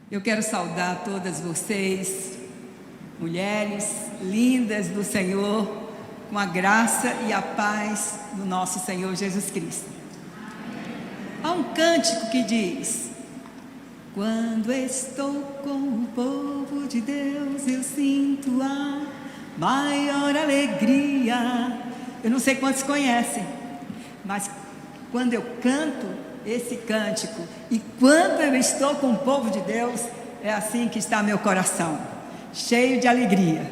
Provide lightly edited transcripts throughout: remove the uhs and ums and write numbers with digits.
Eu quero saudar todas vocês, mulheres lindas do Senhor, com a graça e a paz do nosso Senhor Jesus Cristo. Há um cântico que diz: quando estou com o povo de Deus, eu sinto a maior alegria. Eu não sei quantos conhecem, mas quando eu canto esse cântico e quando eu estou com o povo de Deus, é assim que está meu coração, cheio de alegria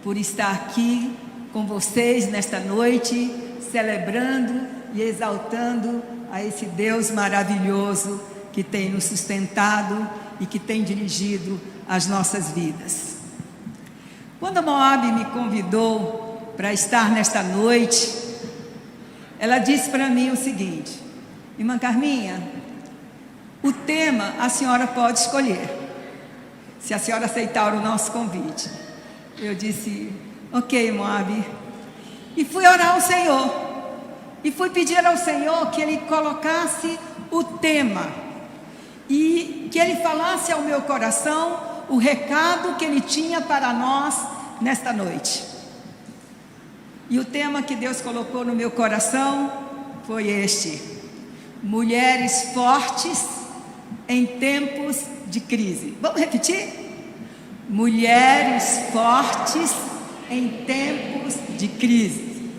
por estar aqui com vocês nesta noite, celebrando e exaltando a esse Deus maravilhoso que tem nos sustentado e que tem dirigido as nossas vidas. Quando a Moab me convidou para estar nesta noite, ela disse para mim o seguinte: irmã Carminha, o tema a senhora pode escolher, se a senhora aceitar o nosso convite. Eu disse: ok, Moab. E fui orar ao Senhor, e fui pedir ao Senhor que Ele colocasse o tema, e que Ele falasse ao meu coração o recado que Ele tinha para nós nesta noite. E o tema que Deus colocou no meu coração foi este: mulheres fortes em tempos de crise. Vamos repetir? Mulheres fortes em tempos de crise.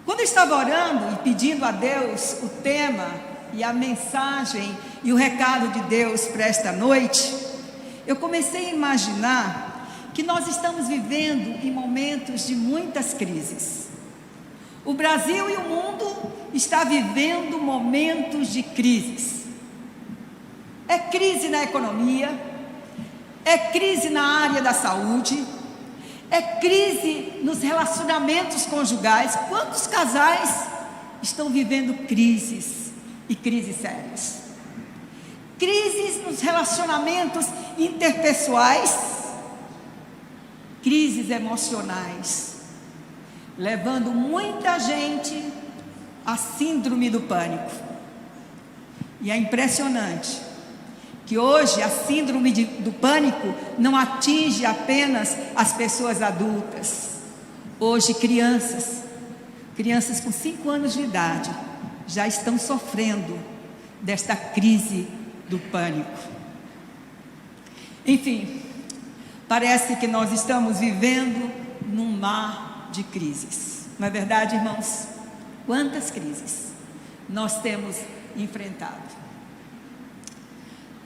Quando eu estava orando e pedindo a Deus o tema e a mensagem e o recado de Deus para esta noite, eu comecei a imaginar que nós estamos vivendo em momentos de muitas crises. O Brasil e o mundo estão vivendo momentos de crises. É crise na economia, é crise na área da saúde, é crise nos relacionamentos conjugais. Quantos casais estão vivendo crises e crises sérias? Crises nos relacionamentos interpessoais, crises emocionais, levando muita gente à síndrome do pânico. E é impressionante que hoje a síndrome do pânico não atinge apenas as pessoas adultas. Hoje crianças com 5 anos de idade já estão sofrendo desta crise do pânico. Enfim, parece que nós estamos vivendo num mar de crises. Não é verdade, irmãos? Quantas crises nós temos enfrentado?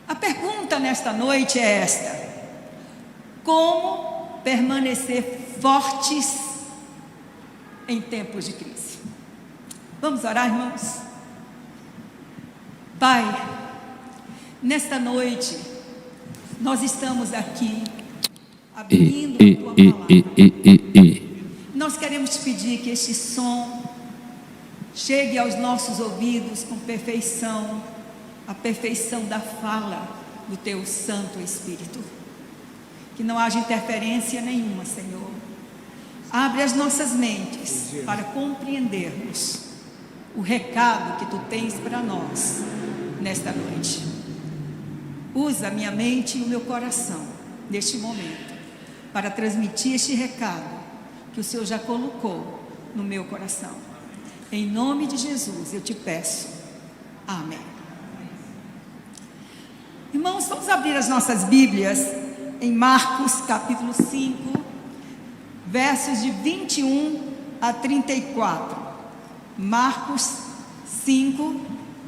A pergunta nesta noite é esta: como permanecer fortes em tempos de crise? Vamos orar, irmãos? Pai, nesta noite nós estamos aqui abrindo a Tua palavra. Nós queremos te pedir que este som chegue aos nossos ouvidos com perfeição, a perfeição da fala do Teu Santo Espírito. Que não haja interferência nenhuma, Senhor. Abre as nossas mentes para compreendermos o recado que Tu tens para nós nesta noite. Usa a minha mente e o meu coração neste momento para transmitir este recado que o Senhor já colocou no meu coração. Em nome de Jesus eu te peço. Amém. Irmãos, vamos abrir as nossas Bíblias em Marcos capítulo 5, versos de 21 a 34. Marcos 5,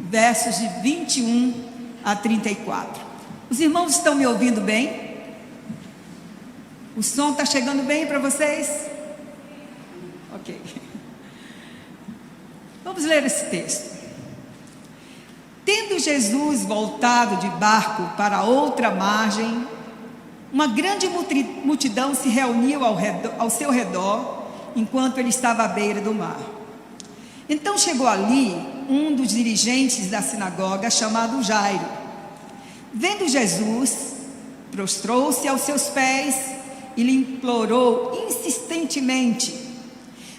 versos de 21 a 34. Os irmãos estão me ouvindo bem? O som está chegando bem para vocês? Ok. Vamos ler esse texto. Tendo Jesus voltado de barco para outra margem, uma grande multidão se reuniu ao seu redor, enquanto ele estava à beira do mar. Então chegou ali um dos dirigentes da sinagoga, chamado Jairo. Vendo Jesus, prostrou-se aos seus pés e lhe implorou insistentemente: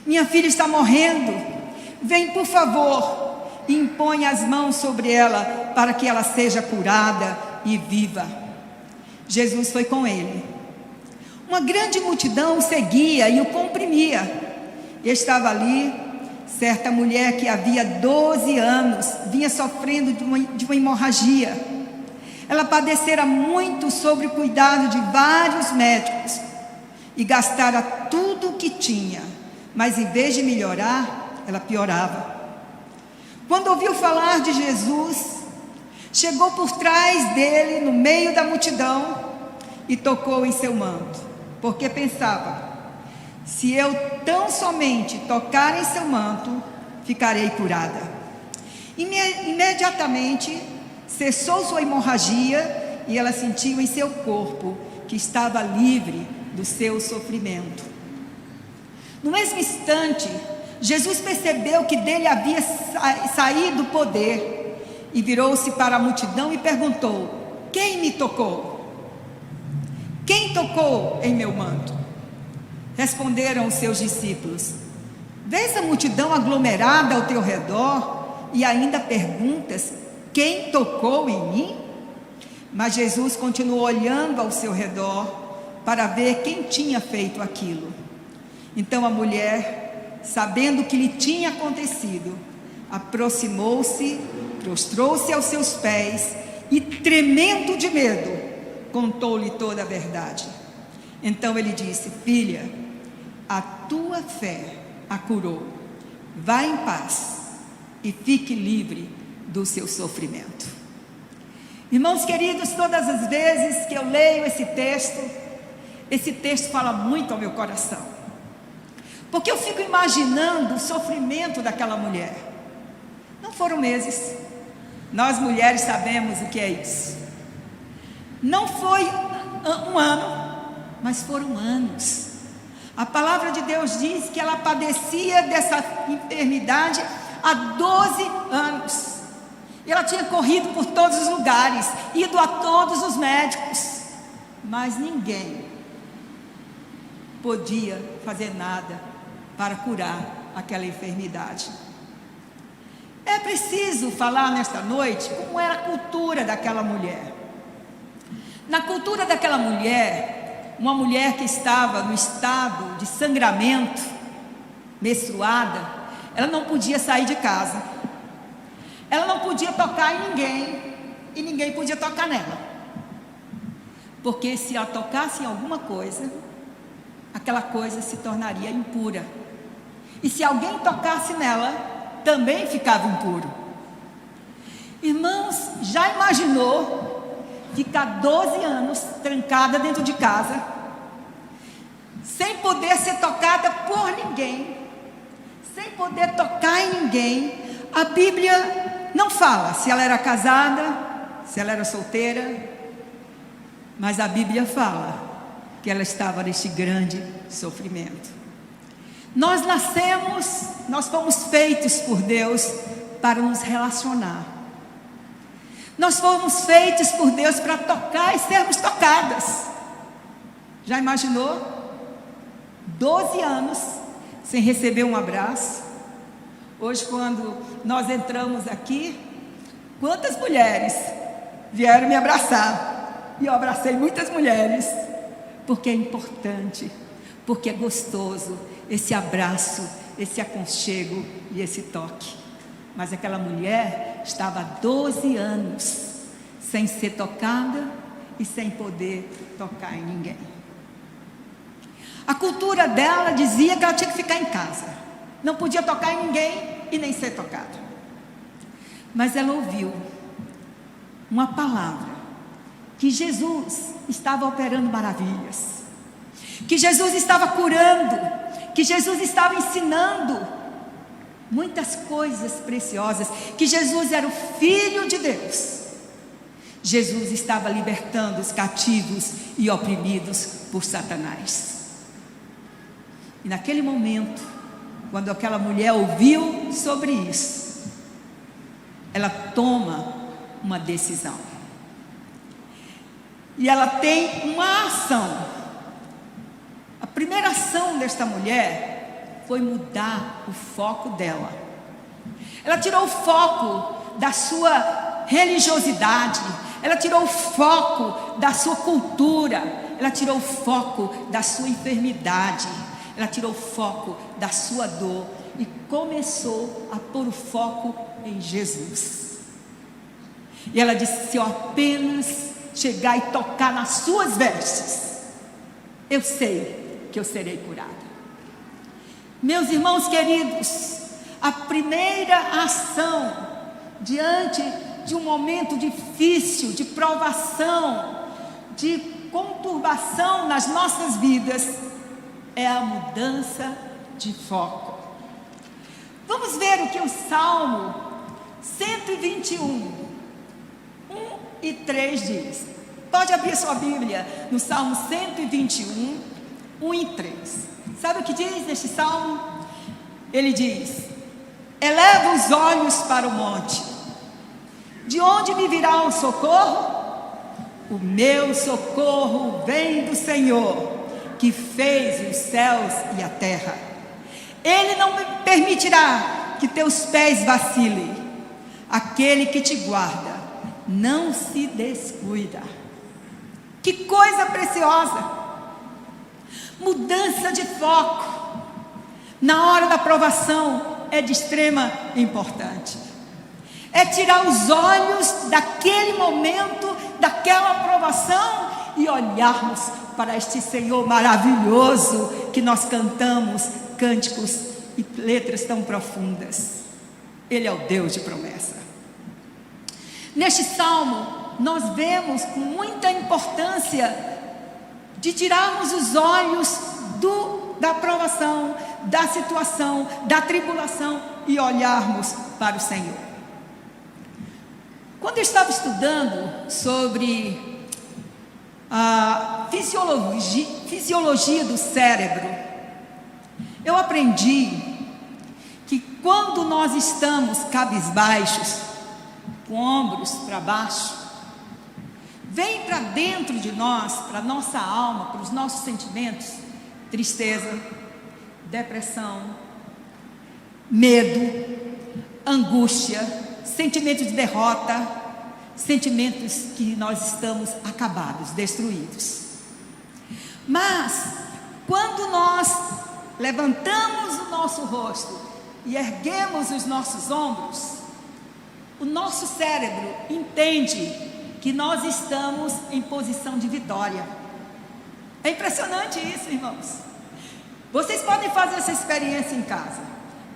minha filha está morrendo, vem por favor e impõe as mãos sobre ela para que ela seja curada e viva. Jesus foi com ele. Uma grande multidão o seguia e o comprimia. Estava ali certa mulher que havia 12 anos vinha sofrendo de uma hemorragia. Ela padecera muito sob o cuidado de vários médicos e gastara tudo o que tinha, mas em vez de melhorar, ela piorava. Quando ouviu falar de Jesus, chegou por trás dele, no meio da multidão, e tocou em seu manto, porque pensava: se eu tão somente tocar em seu manto, ficarei curada. Imediatamente cessou sua hemorragia e ela sentiu em seu corpo que estava livre do seu sofrimento. No mesmo instante, Jesus percebeu que dele havia saído o poder e virou-se para a multidão e perguntou: quem me tocou? Quem tocou em meu manto? Responderam os seus discípulos: vês a multidão aglomerada ao teu redor e ainda perguntas: quem tocou em mim? Mas Jesus continuou olhando ao seu redor para ver quem tinha feito aquilo. Então a mulher, sabendo o que lhe tinha acontecido, aproximou-se, prostrou-se aos seus pés e, tremendo de medo, contou-lhe toda a verdade. Então ele disse: filha, a tua fé a curou. Vá em paz e fique livre do seu sofrimento. Irmãos queridos, todas as vezes que eu leio esse texto fala muito ao meu coração, porque eu fico imaginando o sofrimento daquela mulher. Não foram meses, nós mulheres sabemos o que é isso. Não foi um ano, mas foram anos. A palavra de Deus diz que ela padecia dessa enfermidade há 12 anos. E ela tinha corrido por todos os lugares, ido a todos os médicos, mas ninguém podia fazer nada para curar aquela enfermidade. É preciso falar nesta noite como era a cultura daquela mulher. Na cultura daquela mulher, uma mulher que estava no estado de sangramento, menstruada, ela não podia sair de casa, ela não podia tocar em ninguém, e ninguém podia tocar nela, porque se ela tocasse em alguma coisa, aquela coisa se tornaria impura, e se alguém tocasse nela, também ficava impuro. Irmãos, já imaginou ficar 12 anos trancada dentro de casa, sem poder ser tocada por ninguém, sem poder tocar em ninguém? A Bíblia não fala se ela era casada, se ela era solteira, mas a Bíblia fala que ela estava neste grande sofrimento. Nós nascemos, nós fomos feitos por Deus para nos relacionar. Nós fomos feitos por Deus para tocar e sermos tocadas. Já imaginou? 12 anos sem receber um abraço. Hoje, quando nós entramos aqui, quantas mulheres vieram me abraçar? E eu abracei muitas mulheres, porque é importante, porque é gostoso esse abraço, esse aconchego e esse toque. Mas aquela mulher estava há 12 anos sem ser tocada e sem poder tocar em ninguém. A cultura dela dizia que ela tinha que ficar em casa, não podia tocar em ninguém e nem ser tocada. Mas ela ouviu uma palavra, que Jesus estava operando maravilhas, que Jesus estava curando, que Jesus estava ensinando muitas coisas preciosas, que Jesus era o Filho de Deus. Jesus estava libertando os cativos e oprimidos por Satanás. E naquele momento, quando aquela mulher ouviu sobre isso, ela toma uma decisão. E ela tem uma ação. A primeira ação desta mulher foi mudar o foco dela. Ela tirou o foco da sua religiosidade, ela tirou o foco da sua cultura, ela tirou o foco da sua enfermidade, ela tirou o foco da sua dor e começou a pôr o foco em Jesus. E ela disse: se eu apenas chegar e tocar nas suas vestes, eu sei que eu serei curada. Meus irmãos queridos, a primeira ação diante de um momento difícil, de provação, de conturbação nas nossas vidas, é a mudança de foco. Vamos ver o que o Salmo 121, 1 e 3 diz. Pode abrir sua Bíblia no Salmo 121, 1 e 3. Sabe o que diz neste Salmo? Ele diz: eleva os olhos para o monte, de onde me virá o socorro? O meu socorro vem do Senhor, que fez os céus e a terra. Ele não me permitirá que teus pés vacilem. Aquele que te guarda não se descuida. Que coisa preciosa! Mudança de foco na hora da provação é de extrema importância. É tirar os olhos daquele momento, daquela provação e olharmos para este Senhor maravilhoso que nós cantamos cânticos e letras tão profundas. Ele é o Deus de promessa. Neste salmo nós vemos com muita importância de tirarmos os olhos da provação, da situação, da tribulação e olharmos para o Senhor. Quando eu estava estudando sobre a fisiologia do cérebro, eu aprendi que quando nós estamos cabisbaixos, com ombros para baixo, vem para dentro de nós, para a nossa alma, para os nossos sentimentos, tristeza, depressão, medo, angústia, sentimento de derrota, sentimentos que nós estamos acabados, destruídos. Mas, quando nós levantamos o nosso rosto e erguemos os nossos ombros, o nosso cérebro entende que nós estamos em posição de vitória. É impressionante isso, irmãos. Vocês podem fazer essa experiência em casa.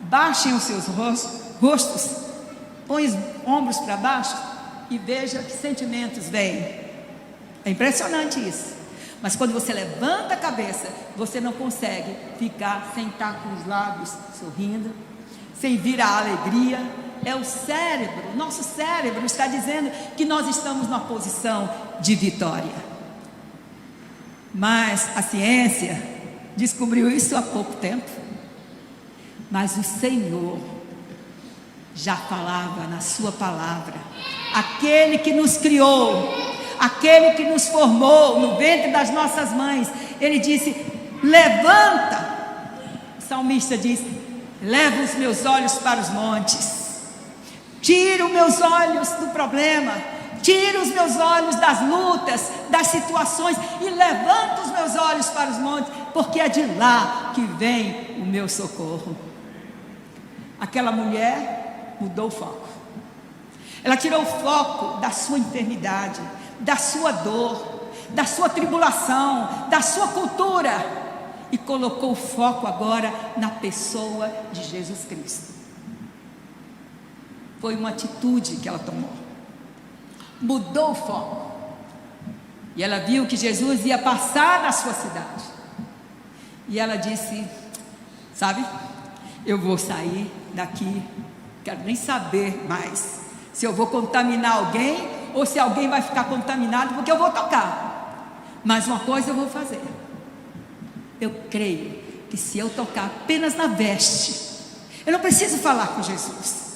Baixem os seus rostos, põe os ombros para baixo e veja que sentimentos vêm. É impressionante isso. Mas quando você levanta a cabeça, você não consegue ficar sem estar com os lábios sorrindo, sem vir a alegria. É o cérebro, nosso cérebro está dizendo que nós estamos numa posição de vitória. Mas a ciência descobriu isso há pouco tempo. Mas o Senhor já falava na sua palavra. Aquele que nos criou, aquele que nos formou no ventre das nossas mães, ele disse: levanta. O salmista diz: leva os meus olhos para os montes. Tira os meus olhos do problema, tira os meus olhos das lutas, das situações e levanta os meus olhos para os montes, porque é de lá que vem o meu socorro. Aquela mulher mudou o foco. Ela tirou o foco da sua enfermidade, da sua dor, da sua tribulação, da sua cultura e colocou o foco agora na pessoa de Jesus Cristo. Foi uma atitude que ela tomou. Mudou o foco. E ela viu que Jesus ia passar na sua cidade. E ela disse: sabe, eu vou sair daqui, quero nem saber mais se eu vou contaminar alguém ou se alguém vai ficar contaminado, porque eu vou tocar. Mas uma coisa eu vou fazer. Eu creio que se eu tocar apenas na veste, eu não preciso falar com Jesus,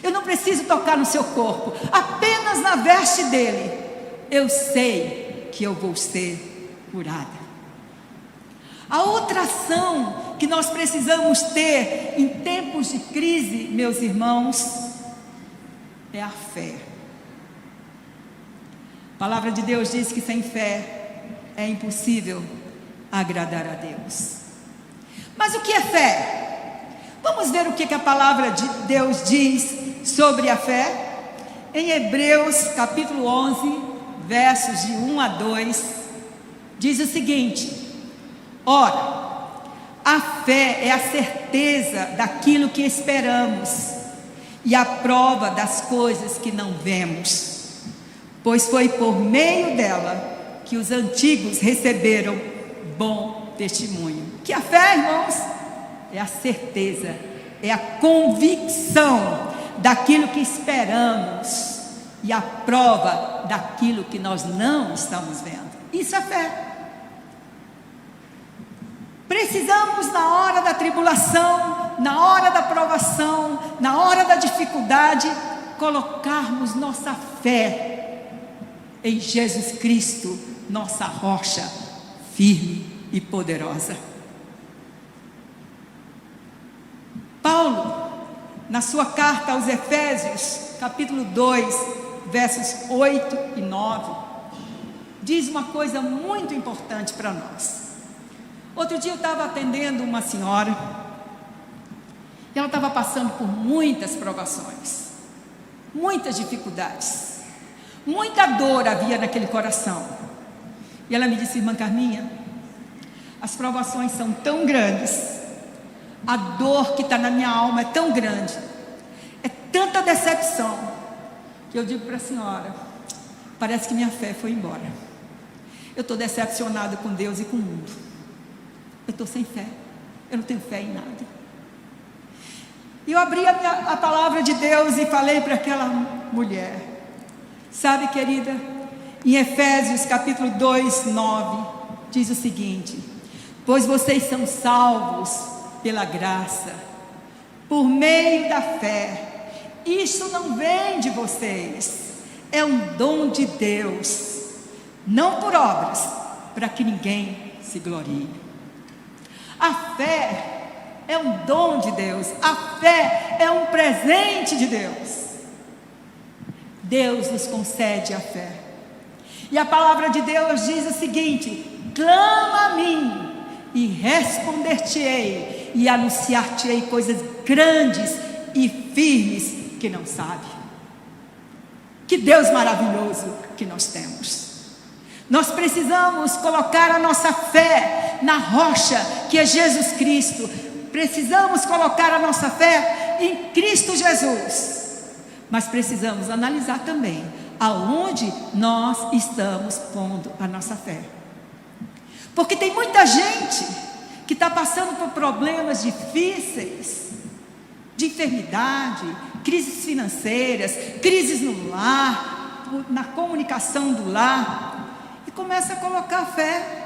eu não preciso tocar no seu corpo, apenas na veste dele, eu sei que eu vou ser curada. A outra ação que nós precisamos ter em tempos de crise, meus irmãos, é a fé. A palavra de Deus diz que sem fé é impossível agradar a Deus. Mas o que é fé? Vamos ver o que a palavra de Deus diz sobre a fé. Em Hebreus capítulo 11, versos de 1 a 2, diz o seguinte: ora, a fé é a certeza daquilo que esperamos e a prova das coisas que não vemos, pois foi por meio dela que os antigos receberam bom testemunho. Que a fé, irmãos, é a certeza, é a convicção daquilo que esperamos e a prova daquilo que nós não estamos vendo. Isso é fé. Precisamos, na hora da tribulação, na hora da provação, na hora da dificuldade, colocarmos nossa fé em Jesus Cristo, nossa rocha firme e poderosa. Paulo, na sua carta aos Efésios, capítulo 2, versos 8 e 9, diz uma coisa muito importante para nós. Outro dia eu estava atendendo uma senhora, e ela estava passando por muitas provações, muitas dificuldades, muita dor havia naquele coração. E ela me disse: irmã Carminha, as provações são tão grandes, a dor que está na minha alma é tão grande, é tanta decepção, que eu digo para a senhora, parece que minha fé foi embora. Eu estou decepcionado com Deus e com o mundo. Eu estou sem fé, eu não tenho fé em nada. E eu abri a palavra de Deus e falei para aquela mulher: sabe, querida, em Efésios capítulo 2, 9, diz o seguinte: pois vocês são salvos pela graça, por meio da fé. Isso não vem de vocês, é um dom de Deus, não por obras, para que ninguém se glorie. A fé é um dom de Deus, a fé é um presente de Deus. Deus nos concede a fé. E a palavra de Deus diz o seguinte: clama a mim e responder-te-ei e anunciar-te-ei coisas grandes e firmes que não sabe. Que Deus maravilhoso que nós temos. Nós precisamos colocar a nossa fé na rocha que é Jesus Cristo. Precisamos colocar a nossa fé em Cristo Jesus. Mas precisamos analisar também aonde nós estamos pondo a nossa fé. Porque tem muita gente que está passando por problemas difíceis, de enfermidade, crises financeiras, crises no lar, na comunicação do lar, e começa a colocar a fé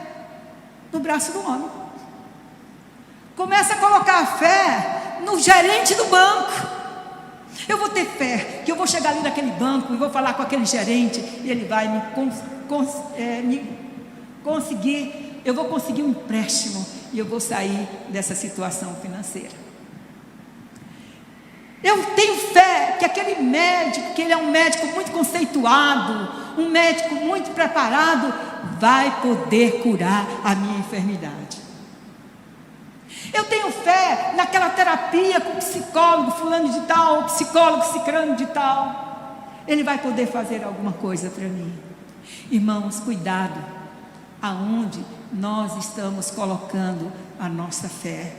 no braço do homem. Começa a colocar a fé no gerente do banco. Eu vou ter fé que eu vou chegar ali naquele banco e vou falar com aquele gerente e ele vai conseguir, eu vou conseguir um empréstimo e eu vou sair dessa situação financeira. Eu tenho fé que aquele médico, que ele é um médico muito conceituado, um médico muito preparado, vai poder curar a minha enfermidade. Eu tenho fé naquela terapia com o psicólogo fulano de tal, o psicólogo cicrano de tal, ele vai poder fazer alguma coisa para mim. Irmãos, cuidado aonde nós estamos colocando a nossa fé.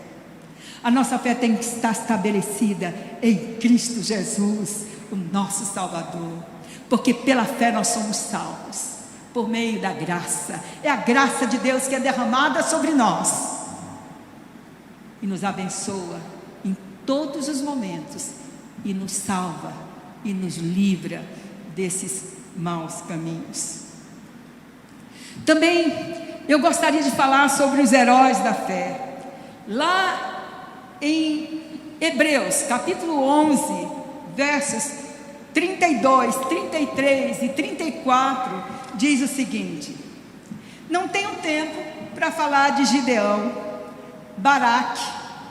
A nossa fé tem que estar estabelecida em Cristo Jesus, o nosso Salvador, porque pela fé nós somos salvos, por meio da graça. É a graça de Deus que é derramada sobre nós e nos abençoa em todos os momentos e nos salva e nos livra desses maus caminhos. Também eu gostaria de falar sobre os heróis da fé. Lá em Hebreus capítulo 11, versos 32, 33 e 34, diz o seguinte: não tenho tempo para falar de Gideão, Baraque,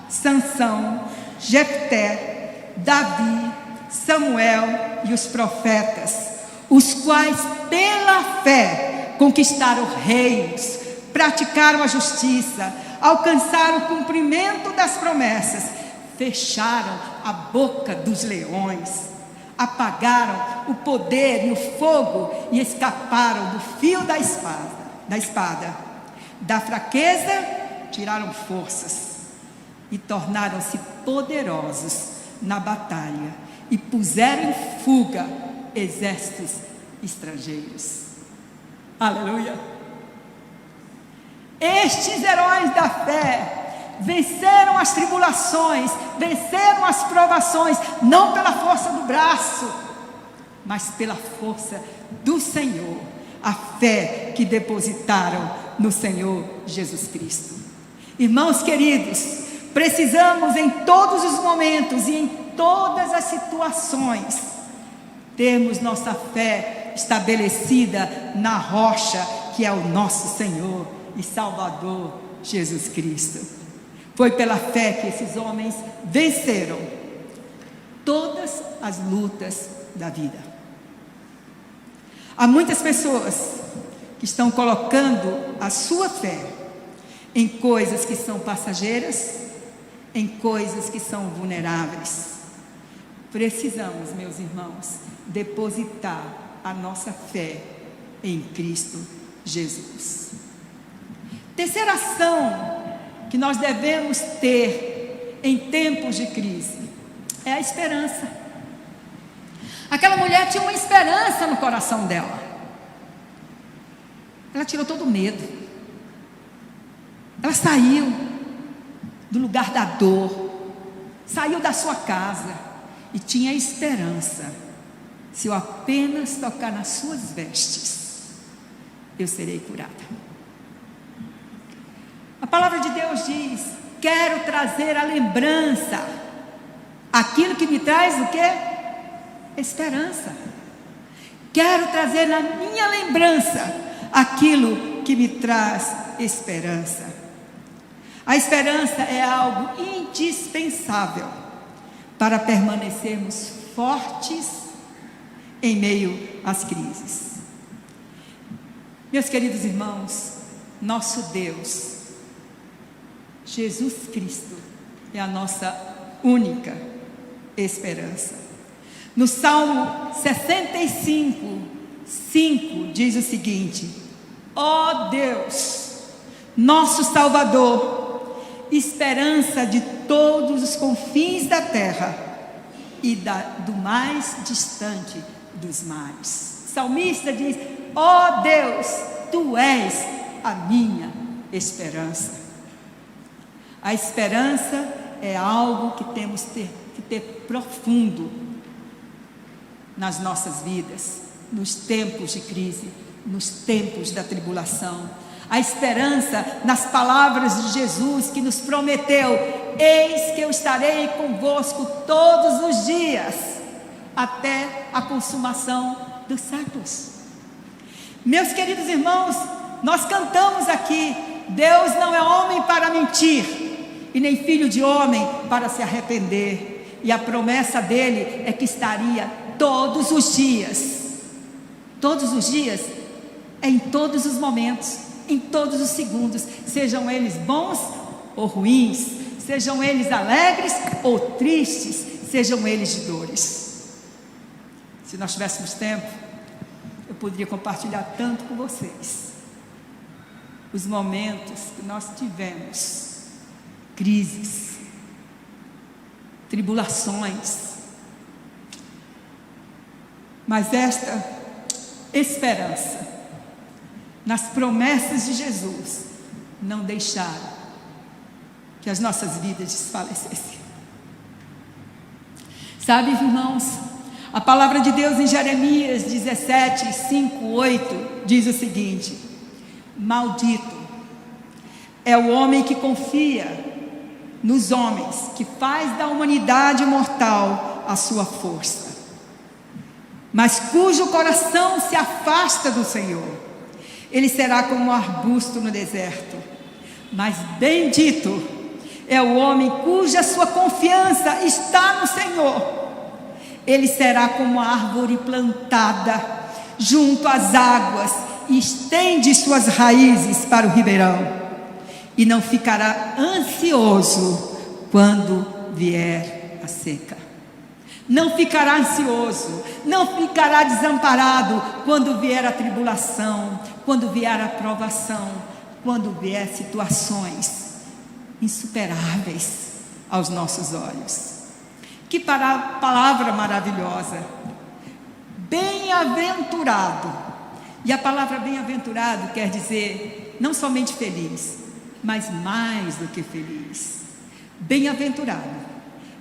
Sansão, Jefté, Davi, Samuel e os profetas, os quais pela fé conquistaram reinos, praticaram a justiça, alcançaram o cumprimento das promessas, fecharam a boca dos leões, apagaram o poder e o fogo e escaparam do fio da espada. Da fraqueza tiraram forças e tornaram-se poderosos na batalha e puseram em fuga exércitos estrangeiros. Aleluia! Estes heróis da fé venceram as tribulações, venceram as provações, não pela força do braço, mas pela força do Senhor, a fé que depositaram no Senhor Jesus Cristo. Irmãos queridos, precisamos em todos os momentos e em todas as situações termos nossa fé estabelecida na rocha que é o nosso Senhor e Salvador Jesus Cristo. Foi pela fé que esses homens venceram todas as lutas da vida. Há muitas pessoas que estão colocando a sua fé em coisas que são passageiras, em coisas que são vulneráveis. Precisamos, meus irmãos, depositar a nossa fé em Cristo Jesus. Terceira ação que nós devemos ter em tempos de crise é a esperança. Aquela mulher tinha uma esperança no coração dela. Ela tirou todo o medo. Ela saiu do lugar da dor, saiu da sua casa e tinha esperança. Se eu apenas tocar nas suas vestes, eu serei curada. A palavra de Deus diz: quero trazer a lembrança aquilo que me traz o quê? Esperança. Quero trazer na minha lembrança aquilo que me traz esperança. A esperança é algo indispensável para permanecermos fortes em meio às crises. Meus queridos irmãos, nosso Deus, Jesus Cristo, é a nossa única esperança. No Salmo 65, 5 diz o seguinte: ó Deus, nosso Salvador, esperança de todos os confins da terra e do mais distante dos mares. O salmista diz: ó Deus, tu és a minha esperança. A esperança é algo que temos que ter profundo nas nossas vidas, nos tempos de crise, nos tempos da tribulação. A esperança nas palavras de Jesus, que nos prometeu: eis que eu estarei convosco todos os dias, até a consumação dos séculos. Meus queridos irmãos, nós cantamos aqui: Deus não é homem para mentir, e nem filho de homem para se arrepender. E a promessa dele é que estaria todos os dias. Todos os dias é em todos os momentos, em todos os segundos, sejam eles bons ou ruins, sejam eles alegres ou tristes, sejam eles de dores. Se nós tivéssemos tempo, eu poderia compartilhar tanto com vocês os momentos que nós tivemos, crises, tribulações, mas esta esperança nas promessas de Jesus não deixaram que as nossas vidas desfalecessem. Sabe, irmãos, a palavra de Deus em Jeremias 17, 5, 8 diz o seguinte: maldito é o homem que confia nos homens, que faz da humanidade mortal a sua força, mas cujo coração se afasta do Senhor. Ele será como um arbusto no deserto. Mas bendito é o homem cuja sua confiança está no Senhor. Ele será como uma árvore plantada junto às águas e estende suas raízes para o ribeirão. E não ficará ansioso quando vier a seca. Não ficará ansioso, não ficará desamparado quando vier a tribulação, quando vier a provação, quando vier situações insuperáveis aos nossos olhos. Que palavra maravilhosa! Bem-aventurado. E a palavra bem-aventurado quer dizer não somente feliz, mas mais do que feliz. Bem-aventurado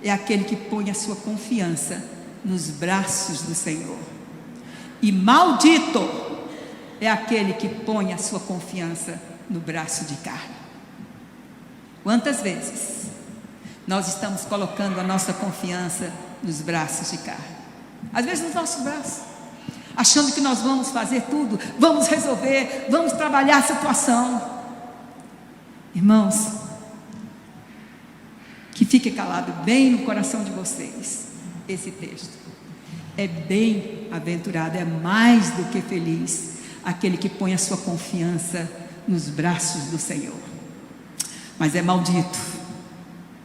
é aquele que põe a sua confiança nos braços do Senhor. E maldito é aquele que põe a sua confiança no braço de carne. Quantas vezes nós estamos colocando a nossa confiança nos braços de carne? Às vezes nos nossos braços, achando que nós vamos fazer tudo, vamos resolver, vamos trabalhar a situação. Irmãos, que fique calado bem no coração de vocês esse texto. É bem-aventurado, é mais do que feliz aquele que põe a sua confiança nos braços do Senhor. Mas é maldito,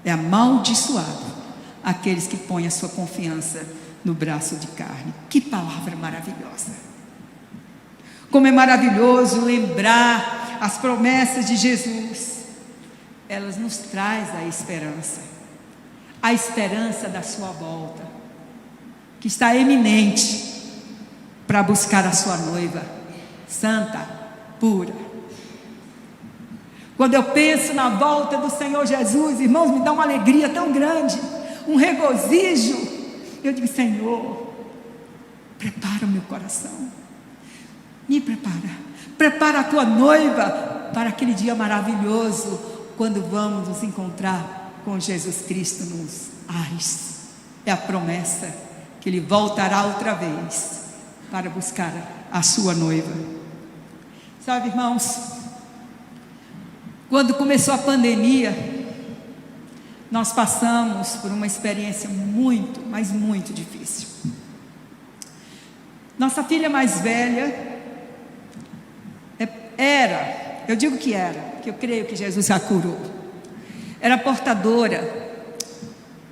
é amaldiçoado aqueles que põem a sua confiança no braço de carne. Que palavra maravilhosa! Como é maravilhoso lembrar as promessas de Jesus. Elas nos trazem a esperança da sua volta, que está eminente para buscar a sua noiva, santa, pura. Quando eu penso na volta do Senhor Jesus, irmãos, me dá uma alegria tão grande, um regozijo. Eu digo: Senhor, prepara o meu coração, me prepara a tua noiva para aquele dia maravilhoso, quando vamos nos encontrar com Jesus Cristo nos ares. É a promessa que Ele voltará outra vez para buscar a sua noiva. Sabe, irmãos, quando começou a pandemia, nós passamos por uma experiência muito, mas muito difícil. Nossa filha mais velha eu digo que era, que eu creio que Jesus a curou. Era portadora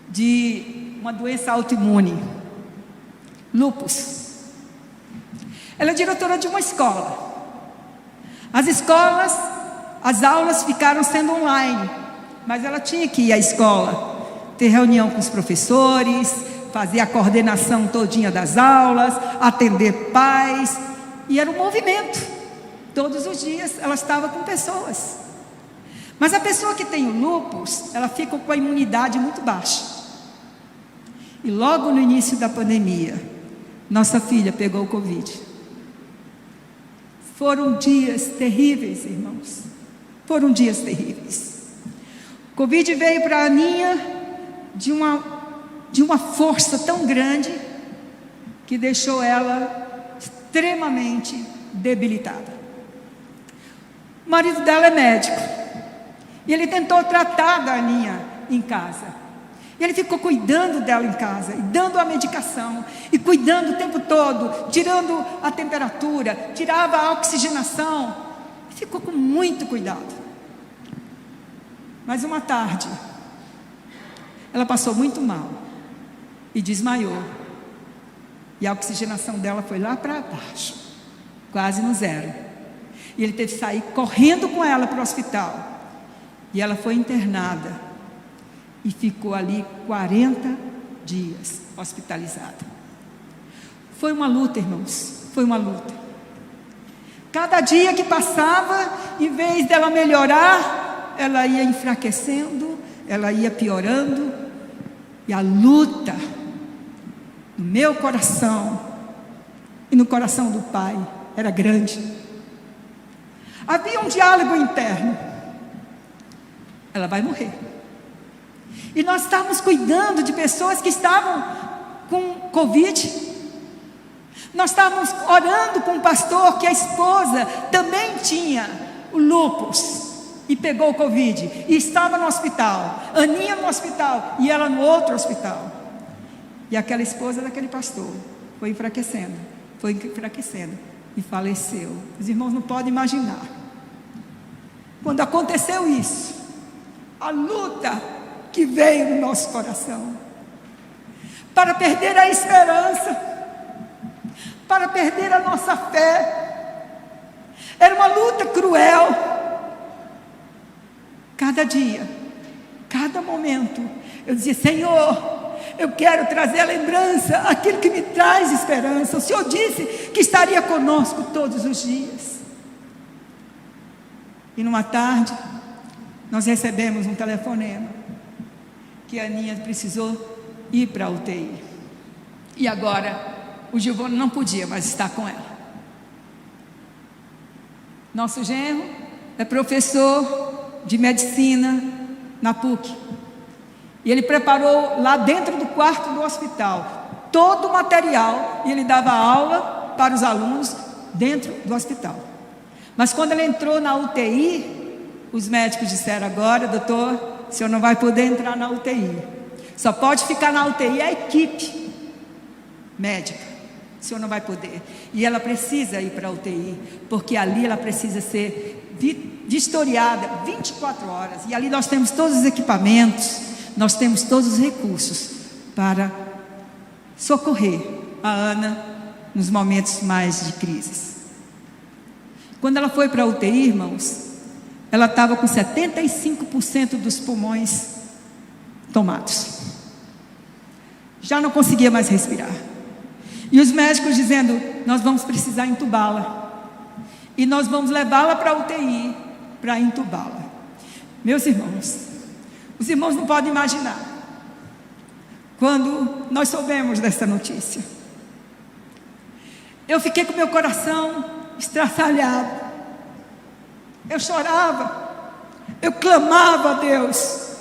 de uma doença autoimune, lúpus. Ela é diretora de uma escola. As aulas ficaram sendo online, mas ela tinha que ir à escola, ter reunião com os professores, fazer a coordenação todinha das aulas, atender pais, e era um movimento. Todos os dias ela estava com pessoas. Mas a pessoa que tem o lúpus, ela fica com a imunidade muito baixa. E logo no início da pandemia, nossa filha pegou o Covid. Foram dias terríveis, irmãos. Foram dias terríveis. O Covid veio para a Aninha de uma força tão grande que deixou ela extremamente debilitada. O marido dela é médico e ele tentou tratar da Aninha em casa. E ele ficou cuidando dela em casa, e dando a medicação, e cuidando o tempo todo, tirando a temperatura, tirava a oxigenação, e ficou com muito cuidado. Mas uma tarde, ela passou muito mal e desmaiou, e a oxigenação dela foi lá para baixo, quase no zero. E ele teve que sair correndo com ela para o hospital, e ela foi internada e ficou ali 40 dias hospitalizada. Foi uma luta, irmãos, foi uma luta. Cada dia que passava, em vez dela melhorar, ela ia enfraquecendo, ela ia piorando, e a luta no meu coração e no coração do pai era grande. Havia um diálogo interno: ela vai morrer. E nós estávamos cuidando de pessoas que estavam com Covid. Nós estávamos orando com um pastor que a esposa também tinha o lúpus e pegou o Covid e estava no hospital. Aninha no hospital e ela no outro hospital. E aquela esposa daquele pastor foi enfraquecendo, foi enfraquecendo e faleceu. Os irmãos não podem imaginar. Quando aconteceu isso, a luta que veio no nosso coração, para perder a esperança, para perder a nossa fé, era uma luta cruel. Cada dia, cada momento, eu dizia: Senhor, eu quero trazer a lembrança, aquilo que me traz esperança. O Senhor disse que estaria conosco todos os dias. E numa tarde, nós recebemos um telefonema, que a Aninha precisou ir para a UTI. E agora, o Giovanni não podia mais estar com ela. Nosso genro é professor de medicina na PUC. E ele preparou lá dentro do quarto do hospital todo o material, e ele dava aula para os alunos dentro do hospital. Mas quando ele entrou na UTI, os médicos disseram: agora, doutor, o senhor não vai poder entrar na UTI. Só pode ficar na UTI a equipe médica. O senhor não vai poder. E ela precisa ir para a UTI, porque ali ela precisa ser vistoriada 24 horas. E ali nós temos todos os equipamentos, nós temos todos os recursos para socorrer a Ana nos momentos mais de crise. Quando ela foi para a UTI, irmãos, ela estava com 75% dos pulmões tomados. Já não conseguia mais respirar. E os médicos dizendo: nós vamos precisar entubá-la. E nós vamos levá-la para a UTI para entubá-la. Meus irmãos, os irmãos não podem imaginar. Quando nós soubemos dessa notícia, eu fiquei com meu coração estraçalhado. Eu chorava, eu clamava a Deus,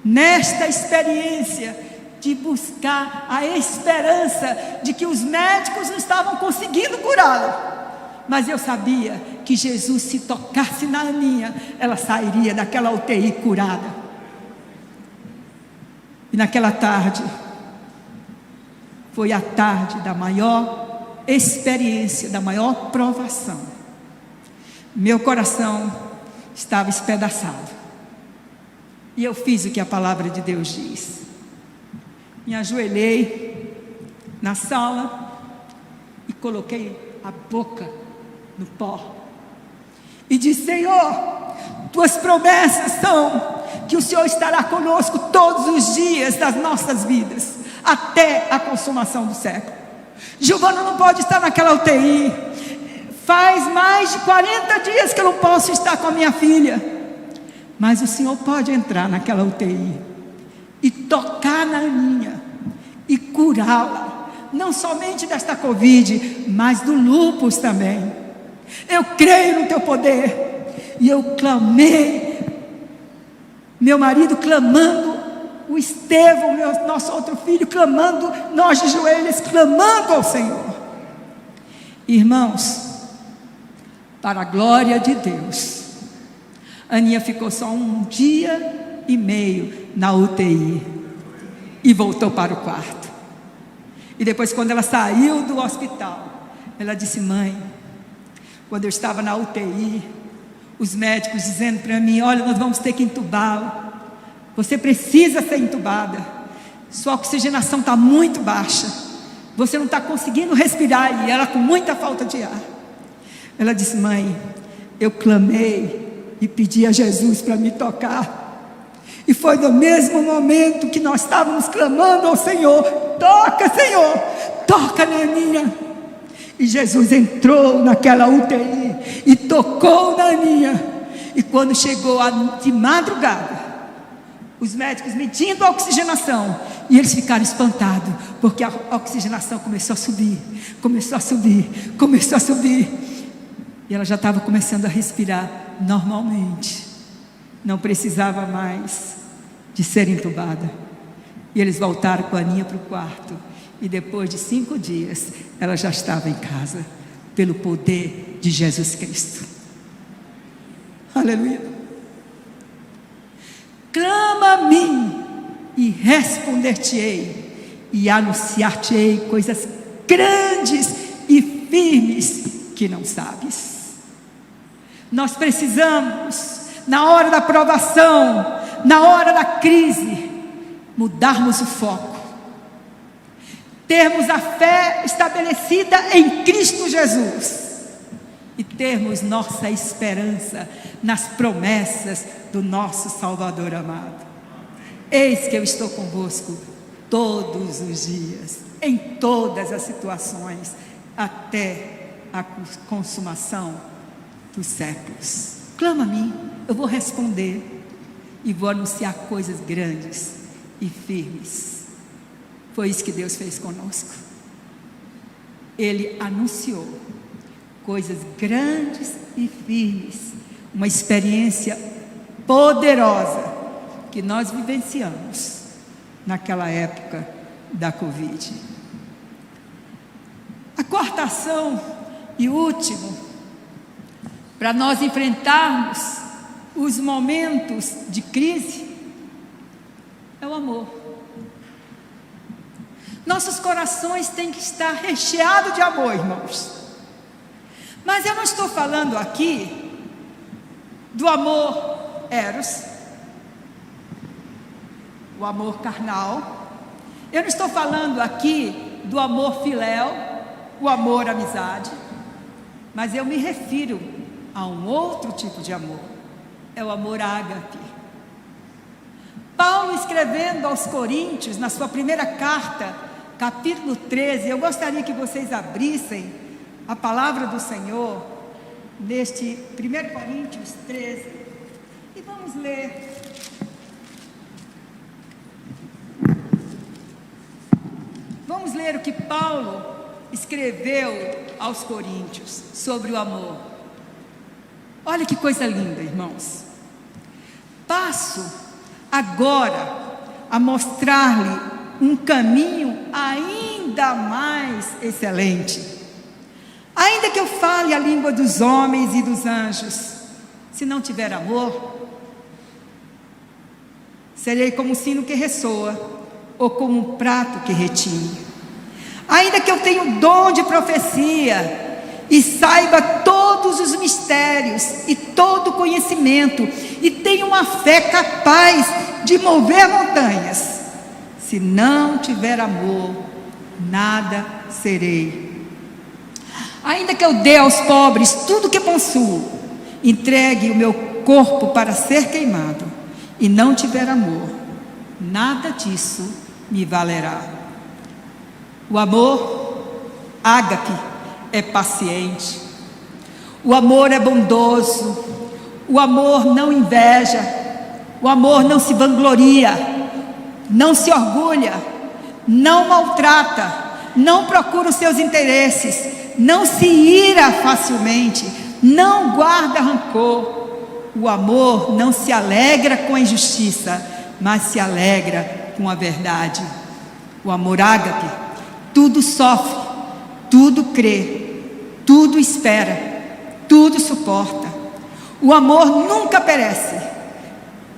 nesta experiência de buscar a esperança de que os médicos não estavam conseguindo curá-la, mas eu sabia que Jesus, se tocasse na Aninha, ela sairia daquela UTI curada. E naquela tarde, foi a tarde da maior experiência, da maior provação. Meu coração estava espedaçado, e eu fiz o que a palavra de Deus diz. Me ajoelhei na sala e coloquei a boca no pó e disse: Senhor, tuas promessas são que o Senhor estará conosco todos os dias das nossas vidas, até a consumação do século. Giovana não pode estar naquela UTI. Faz mais de 40 dias que eu não posso estar com a minha filha, mas o Senhor pode entrar naquela UTI e tocar na Aninha e curá-la, não somente desta Covid, mas do lúpus também. Eu creio no teu poder. E eu clamei, meu marido clamando, o Estevão, nosso outro filho, clamando, nós de joelhos, clamando ao Senhor. Irmãos, para a glória de Deus, Aninha ficou só 1 dia e meio na UTI e voltou para o quarto. E depois, quando ela saiu do hospital, ela disse: mãe, quando eu estava na UTI, os médicos dizendo para mim: olha, nós vamos ter que entubá-la, você precisa ser entubada, sua oxigenação está muito baixa, você não está conseguindo respirar. E ela com muita falta de ar. Ela disse: mãe, eu clamei e pedi a Jesus para me tocar, e foi no mesmo momento que nós estávamos clamando ao Senhor: toca, Senhor, toca na Aninha. E Jesus entrou naquela UTI e tocou na Aninha. E quando chegou de madrugada, os médicos medindo a oxigenação, e eles ficaram espantados, porque a oxigenação começou a subir, começou a subir, começou a subir. E ela já estava começando a respirar normalmente, não precisava mais de ser entubada. E eles voltaram com a Aninha para o quarto, e depois de 5 dias, ela já estava em casa, pelo poder de Jesus Cristo. Aleluia. Clama a mim e responder-te-ei, e anunciar-te-ei coisas grandes firmes que não sabes. Nós precisamos, na hora da provação, na hora da crise, mudarmos o foco, termos a fé estabelecida em Cristo Jesus e termos nossa esperança nas promessas do nosso Salvador amado. Eis que eu estou convosco todos os dias, em todas as situações, até a consumação dos séculos. Clama a mim, eu vou responder e vou anunciar coisas grandes e firmes. Foi isso que Deus fez conosco. Ele anunciou coisas grandes e firmes, uma experiência poderosa que nós vivenciamos naquela época da Covid. A quarta ação e último, para nós enfrentarmos os momentos de crise, é o amor. Nossos corações têm que estar recheados de amor, irmãos. Mas eu não estou falando aqui do amor eros, o amor carnal. Eu não estou falando aqui do amor filéu, o amor amizade. Mas eu me refiro a um outro tipo de amor. É o amor ágape. Paulo, escrevendo aos Coríntios, na sua primeira carta, capítulo 13, eu gostaria que vocês abrissem a palavra do Senhor neste 1 Coríntios 13 e vamos ler. Vamos ler o que Paulo escreveu aos Coríntios sobre o amor. Olha que coisa linda, irmãos. Passo agora a mostrar-lhe um caminho ainda mais excelente. Ainda que eu fale a língua dos homens e dos anjos, se não tiver amor, serei como um sino que ressoa, ou como um prato que retine. Ainda que eu tenha o dom de profecia, e saiba todos os mistérios, e todo o conhecimento, e tenha uma fé capaz de mover montanhas, se não tiver amor, nada serei. Ainda que eu dê aos pobres tudo o que possuo, entregue o meu corpo para ser queimado, e não tiver amor, nada disso me valerá. O amor, ágape, é paciente. O amor é bondoso. O amor não inveja. O amor não se vangloria, não se orgulha, não maltrata, não procura os seus interesses, não se ira facilmente, não guarda rancor. O amor não se alegra com a injustiça, mas se alegra com a verdade. O amor ágape tudo sofre, tudo crê, tudo espera, tudo suporta. O amor nunca perece.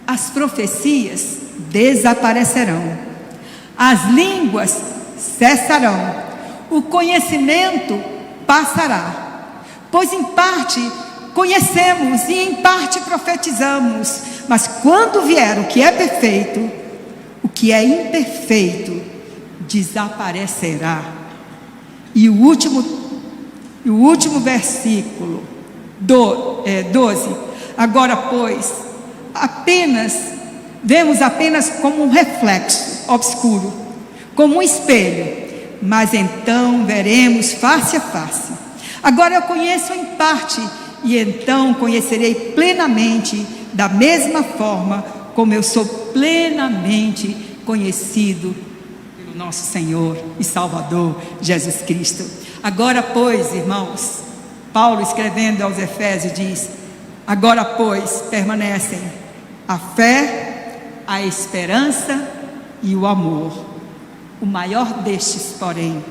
As profecias desaparecerão, as línguas cessarão, o conhecimento passará, pois em parte conhecemos e em parte profetizamos, mas quando vier o que é perfeito, o que é imperfeito desaparecerá. E o último versículo 12: agora pois vemos apenas como um reflexo obscuro, como um espelho, mas então veremos face a face. Agora eu conheço em parte, e então conhecerei plenamente, da mesma forma como eu sou plenamente conhecido pelo nosso Senhor e Salvador Jesus Cristo. Agora pois, irmãos, Paulo escrevendo aos Efésios diz: agora pois permanecem a fé, a esperança e o amor. O maior destes, porém,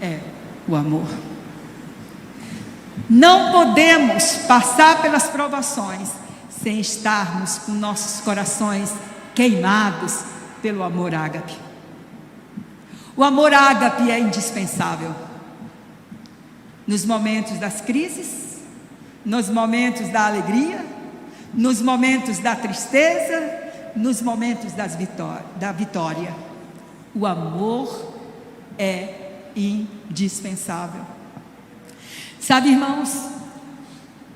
é o amor. Não podemos passar pelas provações sem estarmos com nossos corações queimados pelo amor ágape. O amor ágape é indispensável. nos momentos das crises, nos momentos da alegria, nos momentos da tristeza, nos momentos da vitória. O amor é indispensável. Sabe, irmãos,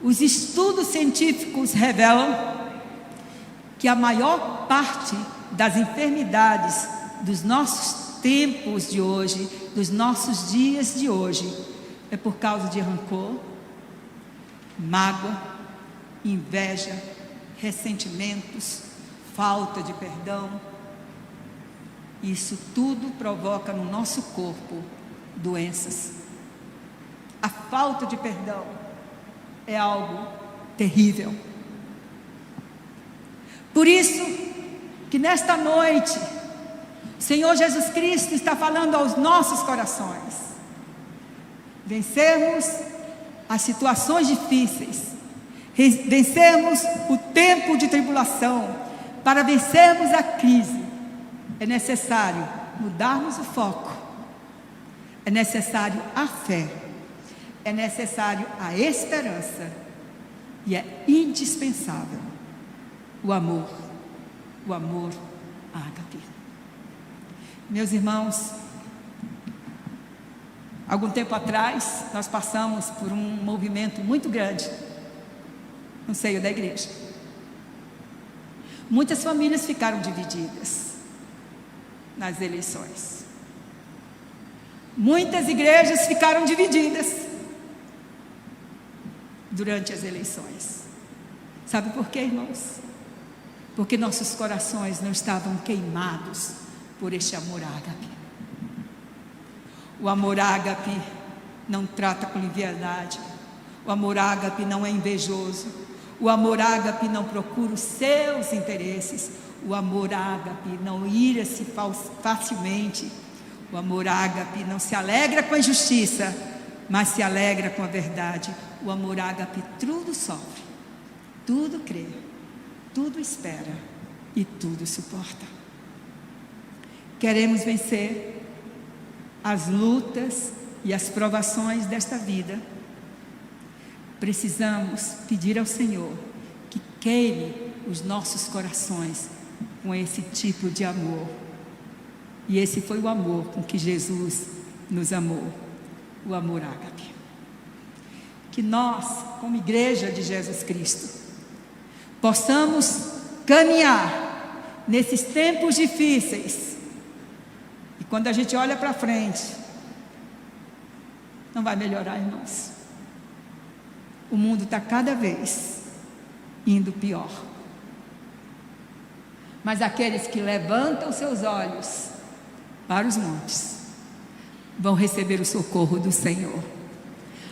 os estudos científicos revelam que a maior parte das enfermidades dos nossos tempos de hoje, dos nossos dias de hoje, é por causa de rancor, mágoa, inveja, ressentimentos, falta de perdão. Isso tudo provoca no nosso corpo doenças. A falta de perdão é algo terrível. Por isso que nesta noite o Senhor Jesus Cristo está falando aos nossos corações: vencermos as situações difíceis, vencermos o tempo de tribulação, para vencermos a crise, é necessário mudarmos o foco, é necessário a fé, é necessário a esperança, e é indispensável o amor ágape. Meus irmãos, algum tempo atrás, nós passamos por um movimento muito grande no seio da igreja. Muitas famílias ficaram divididas nas eleições. Muitas igrejas ficaram divididas durante as eleições. Sabe por quê, irmãos? Porque nossos corações não estavam queimados por este amor ágape. O amor ágape não trata com leviandade. O amor ágape não é invejoso. O amor ágape não procura os seus interesses. O amor ágape não ira-se facilmente. O amor ágape não se alegra com a injustiça, mas se alegra com a verdade. O amor ágape tudo sofre, tudo crê, tudo espera e tudo suporta. Queremos vencer as lutas e as provações desta vida. Precisamos pedir ao Senhor que queime os nossos corações com esse tipo de amor. E esse foi o amor com que Jesus nos amou, o amor ágape. Que nós, como igreja de Jesus Cristo, possamos caminhar nesses tempos difíceis. E quando a gente olha para frente, não vai melhorar, irmãos. O mundo está cada vez indo pior. Mas aqueles que levantam seus olhos para os montes vão receber o socorro do Senhor.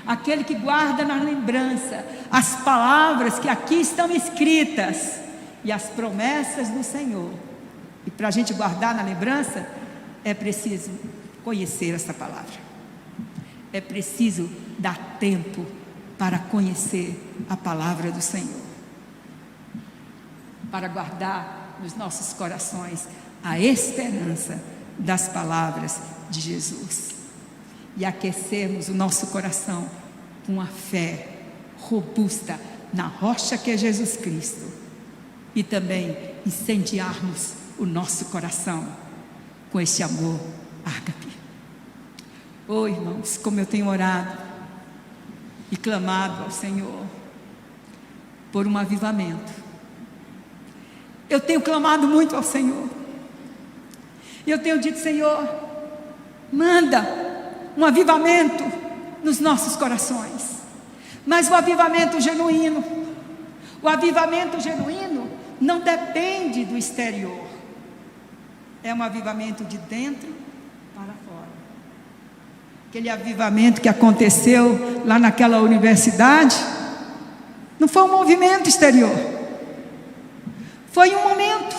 Aquele que guarda na lembrança as palavras que aqui estão escritas e as promessas do Senhor. E para a gente guardar na lembrança, é preciso conhecer essa palavra. É preciso dar tempo para conhecer a palavra do Senhor, para guardar nos nossos corações a esperança das palavras de Jesus e aquecermos o nosso coração com a fé robusta na rocha que é Jesus Cristo, e também incendiarmos o nosso coração com este amor ágape. Oh, irmãos, como eu tenho orado e clamado ao Senhor por um avivamento. Eu tenho clamado muito ao Senhor. E eu tenho dito: Senhor, manda um avivamento nos nossos corações. Mas o avivamento genuíno. O avivamento genuíno não depende do exterior. É um avivamento de dentro para fora. Aquele avivamento que aconteceu lá naquela universidade não foi um movimento exterior. Foi um momento.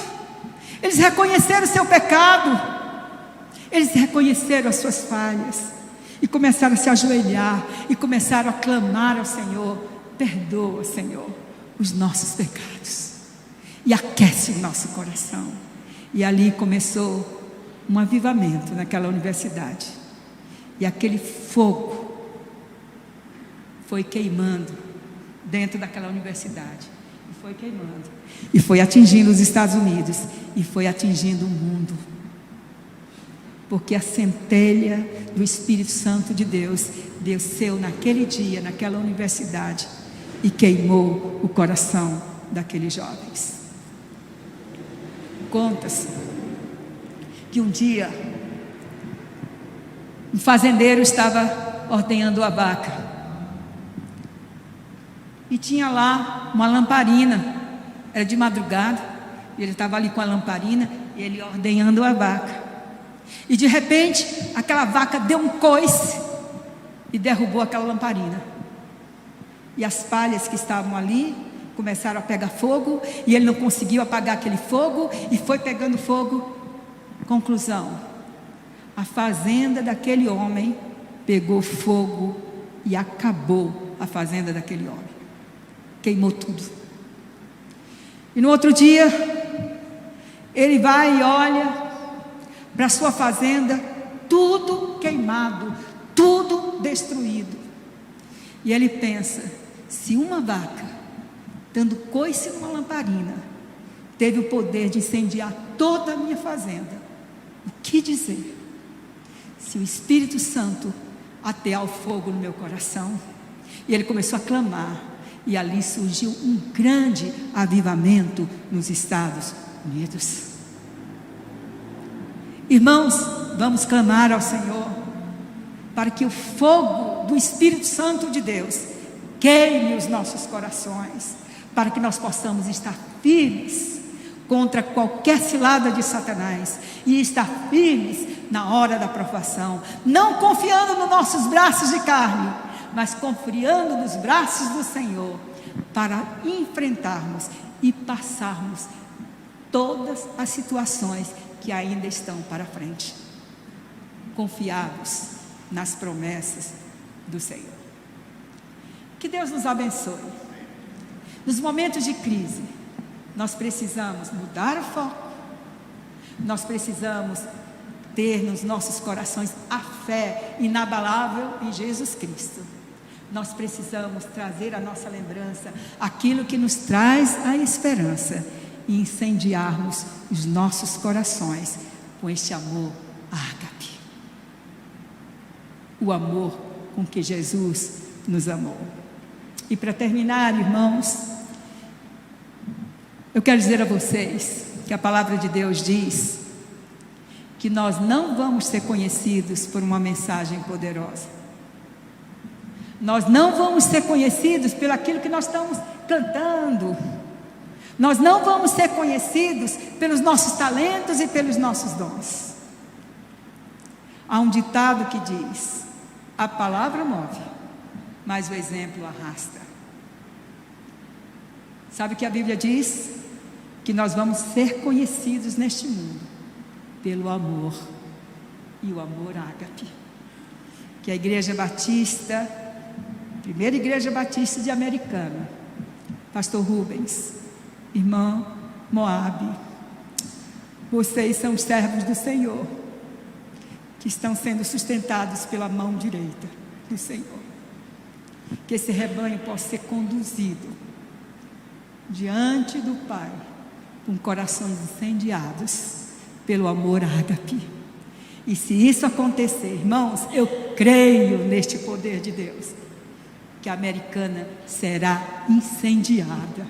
Eles reconheceram o seu pecado, eles reconheceram as suas falhas e começaram a se ajoelhar e começaram a clamar ao Senhor: perdoa, Senhor, os nossos pecados, e aquece o nosso coração. E ali começou um avivamento naquela universidade, e aquele fogo foi queimando dentro daquela universidade. E foi queimando. E foi atingindo os Estados Unidos. E foi atingindo o mundo. Porque a centelha do Espírito Santo de Deus desceu naquele dia, naquela universidade, e queimou o coração daqueles jovens. Conta-se que um dia um fazendeiro estava ordenhando a vaca e tinha lá uma lamparina. Era de madrugada e ele estava ali com a lamparina e ele ordenhando a vaca, e de repente aquela vaca deu um coice e derrubou aquela lamparina, e as palhas que estavam ali começaram a pegar fogo, e ele não conseguiu apagar aquele fogo, e foi pegando fogo. Conclusão: a fazenda daquele homem pegou fogo e acabou a fazenda daquele homem, queimou tudo. E no outro dia ele vai e olha para a sua fazenda, tudo queimado, tudo destruído, e ele pensa: se uma vaca dando coice numa lamparina teve o poder de incendiar toda a minha fazenda, o que dizer se o Espírito Santo atear o fogo no meu coração? E ele começou a clamar, e ali surgiu um grande avivamento nos Estados Unidos. Irmãos, vamos clamar ao Senhor para que o fogo do Espírito Santo de Deus queime os nossos corações, para que nós possamos estar firmes contra qualquer cilada de Satanás, e estar firmes na hora da provação, não confiando nos nossos braços de carne, mas confiando nos braços do Senhor, para enfrentarmos e passarmos todas as situações que ainda estão para frente, confiados nas promessas do Senhor. Que Deus nos abençoe. Nos momentos de crise, nós precisamos mudar o foco, nós precisamos ter nos nossos corações a fé inabalável em Jesus Cristo. Nós precisamos trazer à nossa lembrança aquilo que nos traz a esperança, e incendiarmos os nossos corações com este amor ágape, o amor com que Jesus nos amou. E para terminar, irmãos, eu quero dizer a vocês que a palavra de Deus diz que nós não vamos ser conhecidos por uma mensagem poderosa. Nós não vamos ser conhecidos pelo aquilo que nós estamos cantando. Nós não vamos ser conhecidos pelos nossos talentos e pelos nossos dons. Há um ditado que diz: a palavra move, mas o exemplo arrasta. Sabe o que a Bíblia diz? Que nós vamos ser conhecidos neste mundo pelo amor, e o amor ágape, que a Igreja Batista, primeira Igreja Batista de Americana, pastor Rubens, irmã Moabe, vocês são os servos do Senhor, que estão sendo sustentados pela mão direita do Senhor. Que esse rebanho possa ser conduzido diante do Pai com corações incendiados pelo amor ágape. E se isso acontecer, irmãos, eu creio neste poder de Deus, que a Americana será incendiada,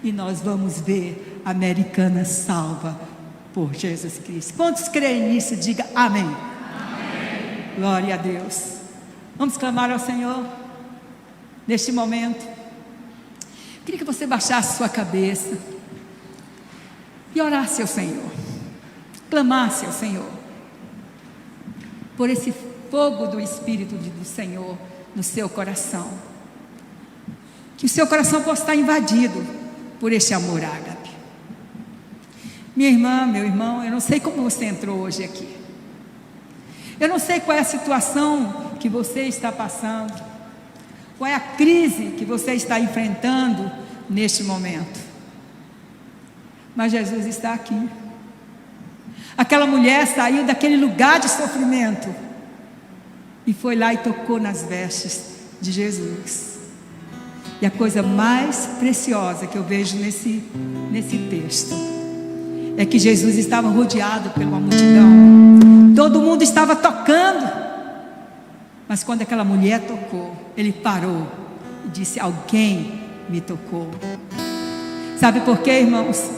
e nós vamos ver a Americana salva por Jesus Cristo. Quantos creem nisso? Diga amém. Amém. Glória a Deus. Vamos clamar ao Senhor neste momento. Queria que você baixasse sua cabeça e orasse ao Senhor, clamasse ao Senhor por esse fogo do Espírito do Senhor no seu coração, que o seu coração possa estar invadido por este amor ágape. Minha irmã, meu irmão, eu não sei como você entrou hoje aqui, eu não sei qual é a situação que você está passando, qual é a crise que você está enfrentando neste momento, mas Jesus está aqui. Aquela mulher saiu daquele lugar de sofrimento e foi lá e tocou nas vestes de Jesus. E a coisa mais preciosa que eu vejo nesse texto é que Jesus estava rodeado por uma multidão. Todo mundo estava tocando. Mas quando aquela mulher tocou, ele parou e disse: alguém me tocou. Sabe por quê, irmãos?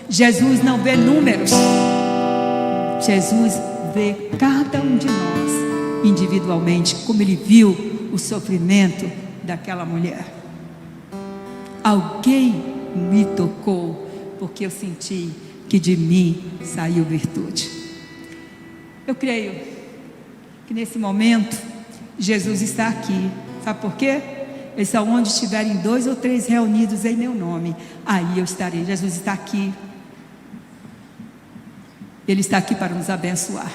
Jesus não vê números. Jesus vê cada um de nós individualmente, como ele viu o sofrimento daquela mulher. Alguém me tocou, porque eu senti que de mim saiu virtude. Eu creio que nesse momento Jesus está aqui. Sabe por quê? Ele disse: onde estiverem 2 ou 3 reunidos em meu nome, aí eu estarei. Jesus está aqui. Ele está aqui para nos abençoar.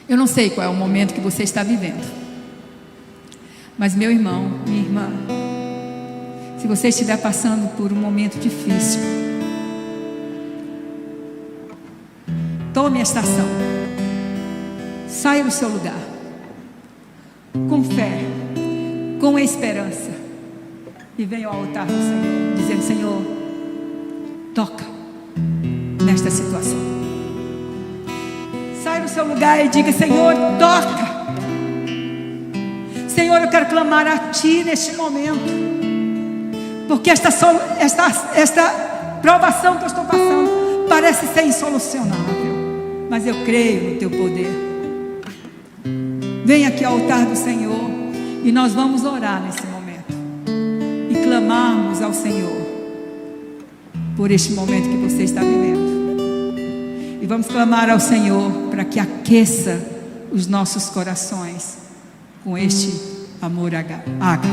Eu não sei qual é o momento que você está vivendo, mas meu irmão, minha irmã, se você estiver passando por um momento difícil, tome esta ação. Saia do seu lugar, com fé, com esperança, e venha ao altar do Senhor, dizendo: Senhor, toca nesta situação. Saia do seu lugar e diga: Senhor, toca. Senhor, eu quero clamar a Ti neste momento, porque esta provação que eu estou passando parece ser insolucionável, mas eu creio no Teu poder. Venha aqui ao altar do Senhor e nós vamos orar nesse momento e clamarmos ao Senhor por este momento que você está vivendo. E vamos clamar ao Senhor para que aqueça os nossos corações com este amor ágape.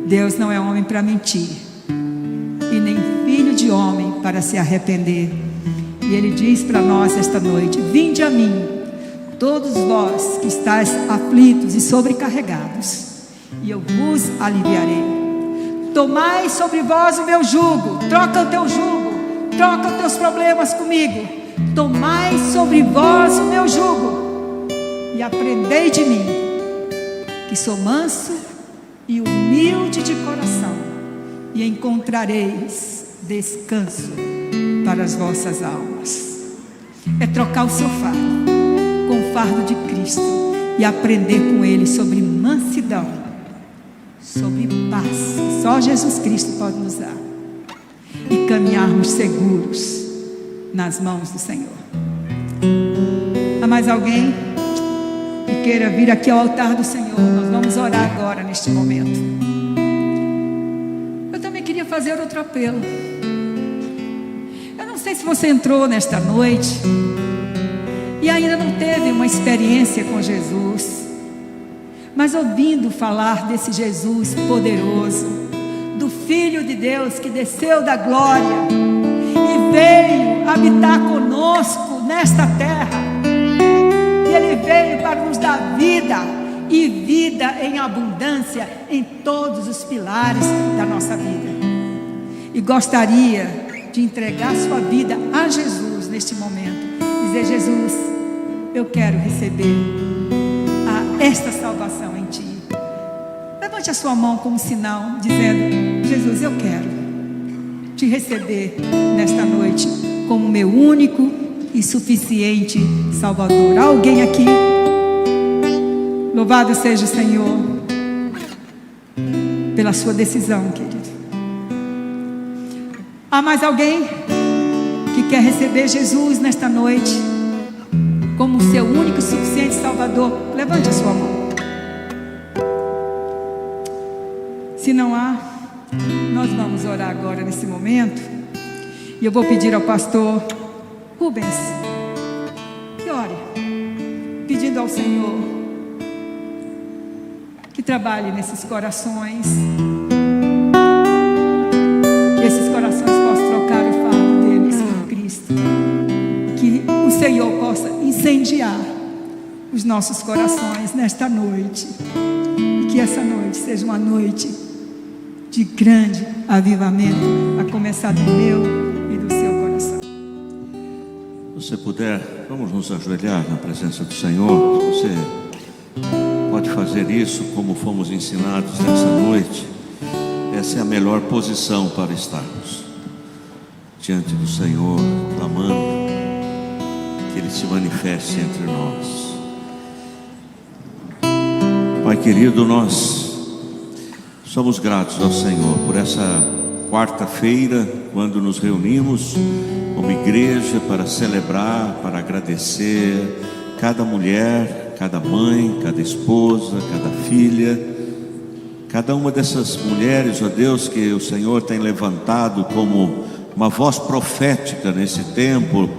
Deus não é homem para mentir, e nem filho de homem para se arrepender. E Ele diz para nós esta noite: vinde a mim, todos vós que estáis aflitos e sobrecarregados, e eu vos aliviarei. Tomai sobre vós o meu jugo. Troca o teu jugo, troca os teus problemas comigo. Tomai sobre vós o meu jugo e aprendei de mim, que sou manso e humilde de coração, e encontrareis descanso para as vossas almas. É trocar o seu fardo com o fardo de Cristo e aprender com Ele sobre mansidão, sobre paz, que só Jesus Cristo pode nos dar, e caminharmos seguros nas mãos do Senhor. Há mais alguém que queira vir aqui ao altar do Senhor? Nós vamos orar agora neste momento. Eu também queria fazer outro apelo. Eu não sei se você entrou nesta noite e ainda não teve uma experiência com Jesus, mas ouvindo falar desse Jesus poderoso, do Filho de Deus que desceu da glória e veio habitar conosco nesta terra, e Ele veio para nos dar vida, e vida em abundância em todos os pilares da nossa vida, e gostaria de entregar sua vida a Jesus neste momento, dizer: Jesus, eu quero receber esta salvação em Ti. Levante a sua mão como sinal, dizendo: Jesus, eu quero Te receber nesta noite como meu único e suficiente Salvador. Há alguém aqui? Louvado seja o Senhor pela sua decisão, querido. Há mais alguém que quer receber Jesus nesta noite como seu único e suficiente Salvador? Levante a sua mão. Se não há, nós vamos orar agora nesse momento, e eu vou pedir ao pastor Rubens que ore, pedindo ao Senhor que trabalhe nesses corações, que esses corações possam trocar o fardo deles por Cristo, que o Senhor possa incendiar os nossos corações nesta noite, e que essa noite seja uma noite de grande avivamento, a começar do meu e do seu coração. Se você puder, vamos nos ajoelhar na presença do Senhor. Você pode pode fazer isso como fomos ensinados nessa noite, essa é a melhor posição para estarmos diante do Senhor, clamando que Ele se manifeste entre nós. Pai querido, nós somos gratos ao Senhor por essa quarta-feira, quando nos reunimos como igreja para celebrar, para agradecer cada mulher, cada mãe, cada esposa, cada filha, cada uma dessas mulheres, ó Deus, que o Senhor tem levantado como uma voz profética nesse tempo,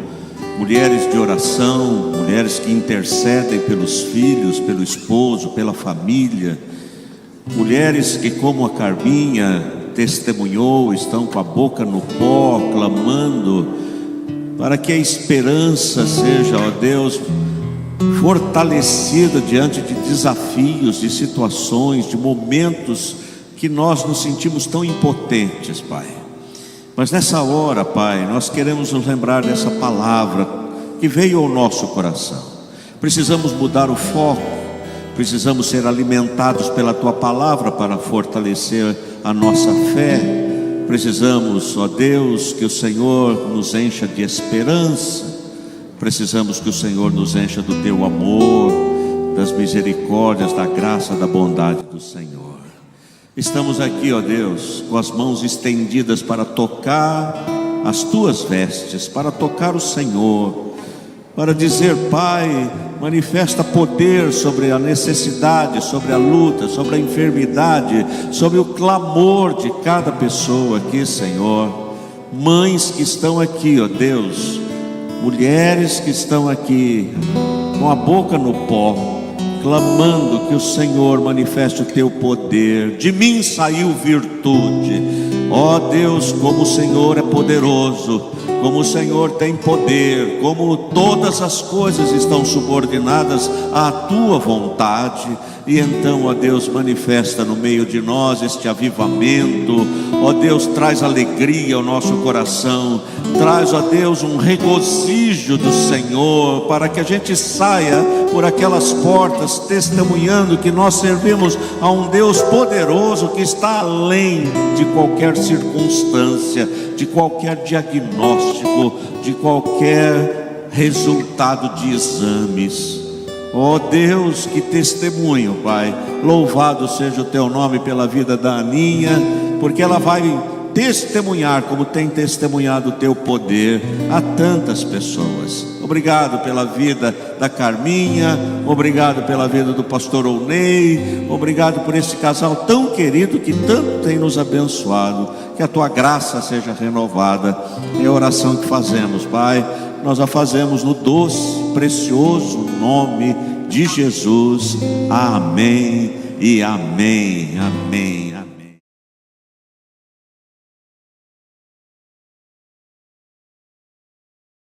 mulheres de oração, mulheres que intercedem pelos filhos, pelo esposo, pela família, mulheres que, como a Carminha testemunhou, estão com a boca no pó, clamando para que a esperança seja, ó Deus, fortalecida diante de desafios, de situações, de momentos que nós nos sentimos tão impotentes, Pai. Mas nessa hora, Pai, nós queremos nos lembrar dessa palavra que veio ao nosso coração. Precisamos mudar o foco, precisamos ser alimentados pela Tua palavra para fortalecer a nossa fé. Precisamos, ó Deus, que o Senhor nos encha de esperança. Precisamos que o Senhor nos encha do Teu amor, das misericórdias, da graça, da bondade do Senhor. Estamos aqui, ó Deus, com as mãos estendidas para tocar as Tuas vestes, para tocar o Senhor, para dizer: Pai, manifesta poder sobre a necessidade, sobre a luta, sobre a enfermidade, sobre o clamor de cada pessoa aqui, Senhor. Mães que estão aqui, ó Deus, mulheres que estão aqui com a boca no pó, clamando que o Senhor manifeste o Teu poder. De mim saiu virtude. Ó Deus, como o Senhor é poderoso, como o Senhor tem poder, como todas as coisas estão subordinadas à Tua vontade. E então, ó Deus, manifesta no meio de nós este avivamento. Ó Deus, traz alegria ao nosso coração, traz, ó Deus, um regozijo do Senhor, para que a gente saia por aquelas portas testemunhando que nós servimos a um Deus poderoso, que está além de qualquer circunstância, de qualquer diagnóstico, de qualquer resultado de exames. Ó Deus, que testemunho, Pai. Louvado seja o Teu nome pela vida da Aninha, porque ela vai testemunhar como tem testemunhado o Teu poder a tantas pessoas. Obrigado pela vida da Carminha, obrigado pela vida do pastor Onei, obrigado por esse casal tão querido que tanto tem nos abençoado. Que a Tua graça seja renovada. É a oração que fazemos, Pai. Nós a fazemos no doce, precioso nome de Jesus. Amém e amém. Amém.